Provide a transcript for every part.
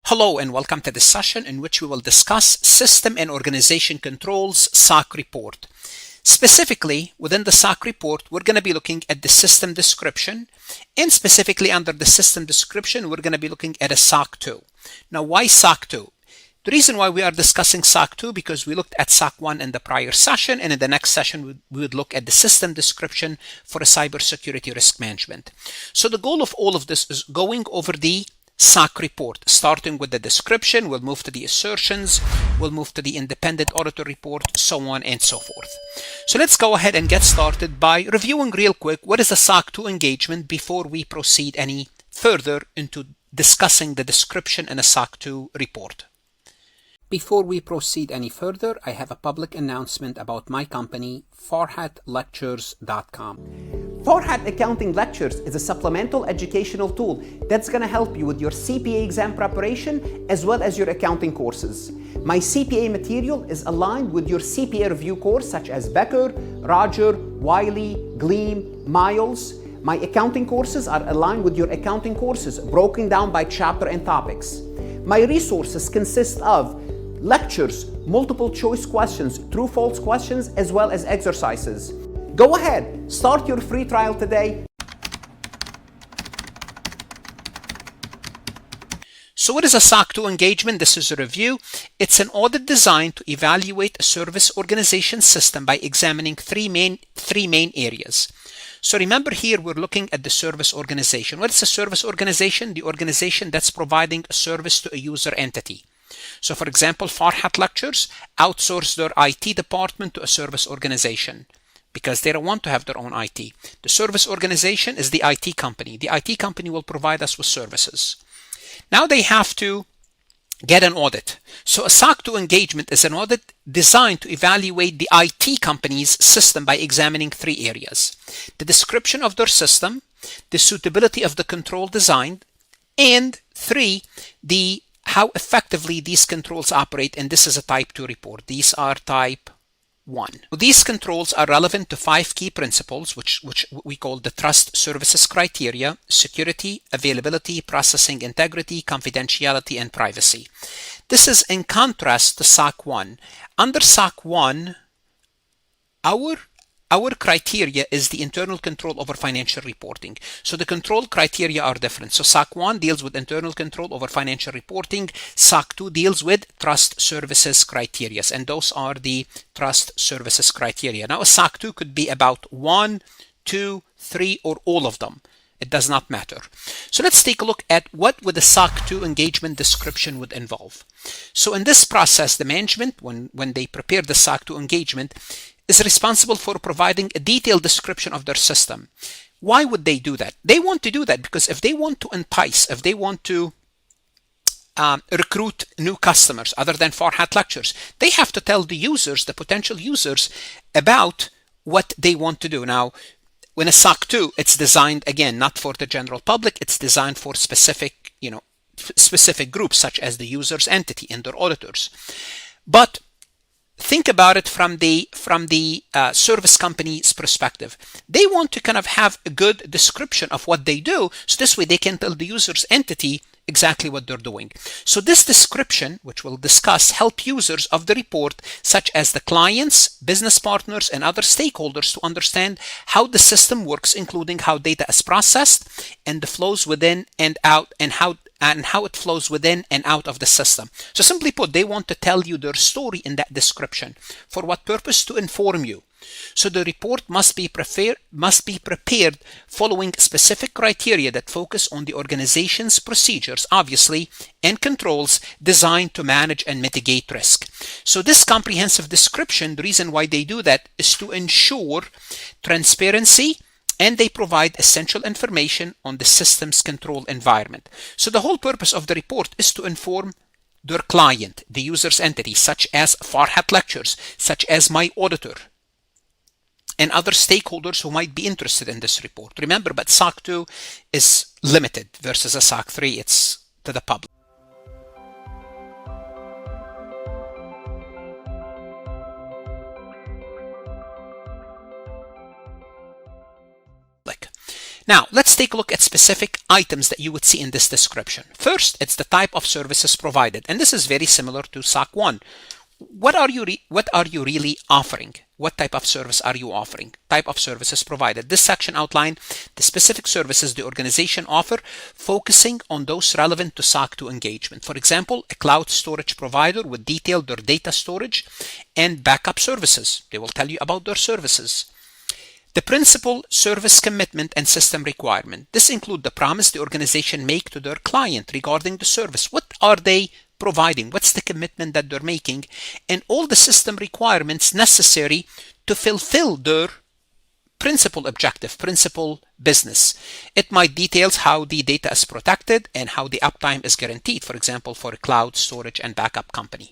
Hello and welcome to this session in which we will discuss System and Organization Controls SOC report. Specifically, within the SOC report, we're going to be looking at the system description, and specifically under the system description, we're going to be looking at a SOC 2. Now, why SOC 2? The reason why we are discussing SOC 2 because we looked at SOC 1 in the prior session, and in the next session, we would look at the system description for a cybersecurity risk management. So the goal of all of this is going over the SOC report, starting with the description, we'll move to the assertions, we'll move to the independent auditor report, so on and so forth. So let's go ahead and get started by reviewing real quick what is a SOC 2 engagement before we proceed any further into discussing the description in a SOC 2 report. Before we proceed any further, I have a public announcement about my company, FarhatLectures.com. Farhat Accounting Lectures is a supplemental educational tool that's going to help you with your CPA exam preparation as well as your accounting courses. My CPA material is aligned with your CPA review course such as Becker, Roger, Wiley, Gleam, Miles. My accounting courses are aligned with your accounting courses broken down by chapter and topics. My resources consist of lectures, multiple choice questions, true-false questions, as well as exercises. Go ahead, start your free trial today. So what is a SOC 2 engagement? This is a review. It's an audit designed to evaluate a service organization system by examining three main areas. So remember here we're looking at the service organization. What is a service organization? The organization that's providing a service to a user entity. So for example, Farhat Lectures outsource their IT department to a service organization because they don't want to have their own IT. The service organization is the IT company. The IT company will provide us with services. Now they have to get an audit. So a SOC 2 engagement is an audit designed to evaluate the IT company's system by examining three areas: the description of their system, the suitability of the control design, and three, how effectively these controls operate, and this is a type 2 report. These are type 1. These controls are relevant to 5 key principles, which we call the trust services criteria: security, availability, processing integrity, confidentiality, and privacy. This is in contrast to SOC 1. Under SOC 1, our criteria is the internal control over financial reporting. So the control criteria are different. So SOC 1 deals with internal control over financial reporting. SOC 2 deals with trust services criteria. And those are the trust services criteria. Now a SOC 2 could be about 1, 2, 3, or all of them. It does not matter. So let's take a look at what would a SOC 2 engagement description would involve. So in this process, the management, when they prepare the SOC 2 engagement, is responsible for providing a detailed description of their system. Why would they do that? They want to do that because if they want to entice, if they want to recruit new customers other than Farhat Lectures, they have to tell the users, the potential users, about what they want to do. Now, when a SOC 2, it's designed, again, not for the general public, it's designed for specific groups such as the user's entity and their auditors. But think about it from the service company's perspective. They want to kind of have a good description of what they do, so this way they can tell the user's entity exactly what they're doing. So this description, which we'll discuss, help users of the report, such as the clients, business partners, and other stakeholders, to understand how the system works, including how data is processed and the flows within and out, and how it flows within and out of the system. So simply put, they want to tell you their story in that description. For what purpose? To inform you. So the report must be prepared following specific criteria that focus on the organization's procedures, obviously, and controls designed to manage and mitigate risk. So this comprehensive description, the reason why they do that is to ensure transparency, and they provide essential information on the system's control environment. So the whole purpose of the report is to inform their client, the user's entity, such as Farhat Lectures, such as my auditor, and other stakeholders who might be interested in this report. Remember, but SOC 2 is limited versus a SOC 3, it's to the public. Now, let's take a look at specific items that you would see in this description. First, it's the type of services provided, and this is very similar to SOC 1. What are you really offering? What type of service are you offering? Type of services provided. This section outlines the specific services the organization offer, focusing on those relevant to SOC 2 engagement. For example, a cloud storage provider would detail their data storage and backup services. They will tell you about their services. The principal, service commitment, and system requirement. This includes the promise the organization make to their client regarding the service. What are they providing? What's the commitment that they're making? And all the system requirements necessary to fulfill their principal objective, principal business. It might detail how the data is protected and how the uptime is guaranteed, for example, for a cloud storage and backup company.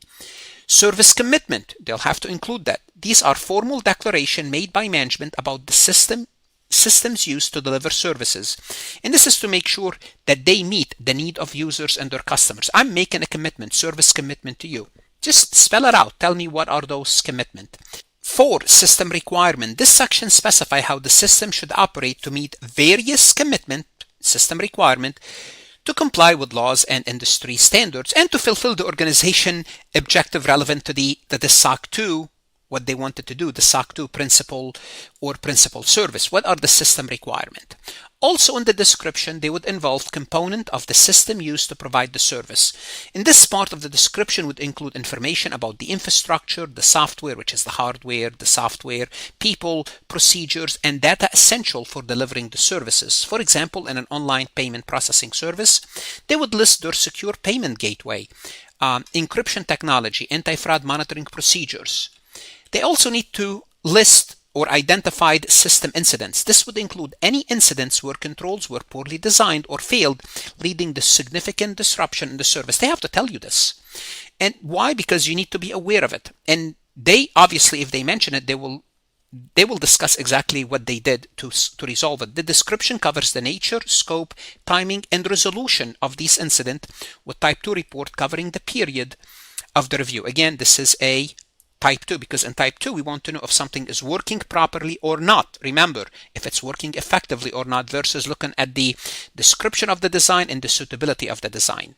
Service commitment, they'll have to include that. These are formal declaration made by management about the systems used to deliver services. And this is to make sure that they meet the need of users and their customers. I'm making a commitment, service commitment to you. Just spell it out. Tell me what are those commitments. 4. System requirement. This section specifies how the system should operate to meet various commitment, system requirement, to comply with laws and industry standards, and to fulfill the organization objective relevant to the SOC 2, what they wanted to do, the SOC 2 principal or principal service. What are the system requirements? Also in the description, they would involve component of the system used to provide the service. In this part of the description would include information about the infrastructure, the software, which is the hardware, the software, people, procedures, and data essential for delivering the services. For example, in an online payment processing service, they would list their secure payment gateway, encryption technology, anti-fraud monitoring procedures. They also need to list or identified system incidents. This would include any incidents where controls were poorly designed or failed, leading to significant disruption in the service. They have to tell you this. And why? Because you need to be aware of it. And they obviously, if they mention it, they will discuss exactly what they did to resolve it. The description covers the nature, scope, timing, and resolution of these incidents, with Type 2 report covering the period of the review. Again, this is a Type 2, because in Type 2 we want to know if something is working properly or not. Remember, if it's working effectively or not, versus looking at the description of the design and the suitability of the design.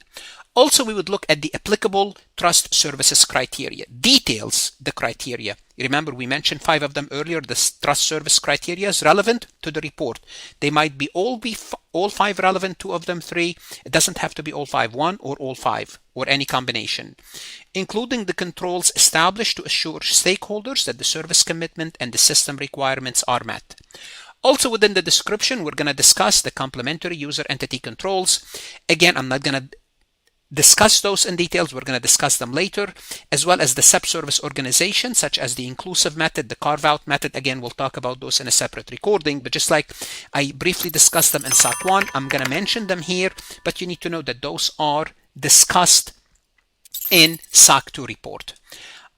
Also, we would look at the applicable trust services criteria. Details the criteria. Remember, we mentioned 5 of them earlier. The trust service criteria is relevant to the report. They might be all 5 relevant, 2 of them 3. It doesn't have to be all 5, 1 or all 5, or any combination. Including the controls established to assure stakeholders that the service commitment and the system requirements are met. Also within the description, we're going to discuss the complementary user entity controls. Again, I'm not going to discuss those in details. We're going to discuss them later, as well as the subservice organization, such as the inclusive method, the carve-out method. Again, we'll talk about those in a separate recording, but just like I briefly discussed them in SOC 1, I'm going to mention them here, but you need to know that those are discussed in SOC 2 report.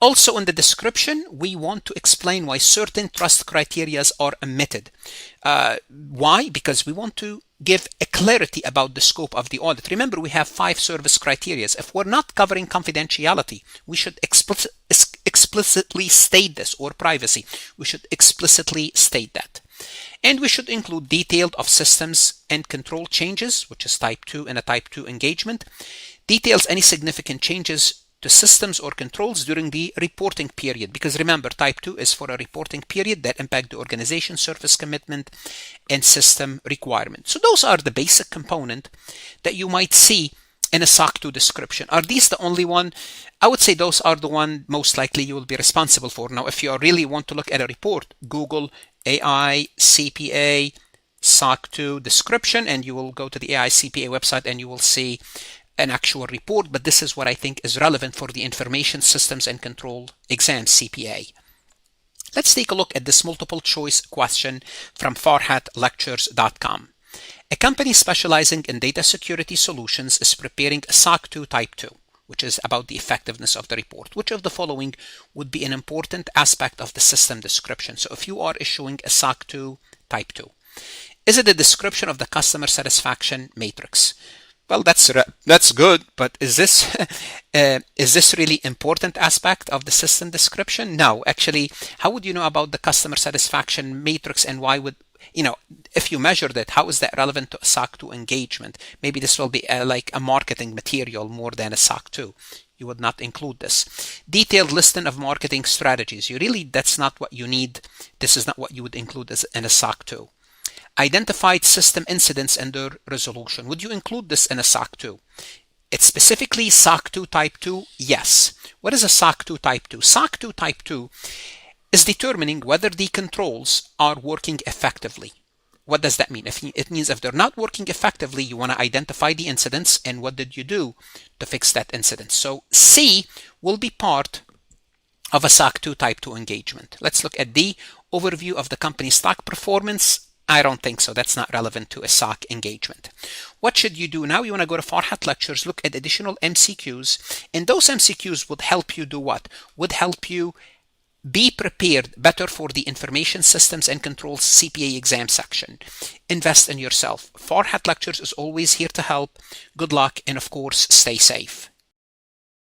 Also in the description, we want to explain why certain trust criteria are omitted. Why? Because we want to give a clarity about the scope of the audit. Remember, we have 5 service criteria. If we're not covering confidentiality, we should explicitly state this, or privacy. We should explicitly state that. And we should include detailed of systems and control changes, which is Type 2 in a Type 2 engagement. Details any significant changes to systems or controls during the reporting period, because remember, Type 2 is for a reporting period that impact the organization service commitment and system requirement. So those are the basic component that you might see in a SOC 2 description. Are these the only one? I would say those are the one most likely you will be responsible for. Now, if you really want to look at a report, Google AI CPA SOC 2 description, and you will go to the AI CPA website and you will see an actual report, but this is what I think is relevant for the Information Systems and Control Exam CPA. Let's take a look at this multiple choice question from farhatlectures.com. A company specializing in data security solutions is preparing a SOC 2 Type 2, which is about the effectiveness of the report. Which of the following would be an important aspect of the system description? So if you are issuing a SOC 2 Type 2, is it a description of the customer satisfaction matrix? Well, that's good, but is this really important aspect of the system description? No, actually, how would you know about the customer satisfaction matrix, and why would if you measured it, how is that relevant to a SOC 2 engagement? Maybe this will be like a marketing material more than a SOC 2. You would not include this. Detailed listing of marketing strategies. That's not what you need. This is not what you would include in a SOC 2. Identified system incidents and their resolution. Would you include this in a SOC 2? It's specifically SOC 2 Type 2? Yes. What is a SOC 2 Type 2? SOC 2 Type 2 is determining whether the controls are working effectively. What does that mean? It means if they're not working effectively, you want to identify the incidents and what did you do to fix that incident. So C will be part of a SOC 2 Type 2 engagement. Let's look at D, overview of the company's stock performance. I don't think so. That's not relevant to a SOC engagement. What should you do now? You want to go to Farhat Lectures, look at additional MCQs, and those MCQs would help you do what? Would help you be prepared better for the Information Systems and Controls CPA exam section. Invest in yourself. Farhat Lectures is always here to help. Good luck, and of course, stay safe.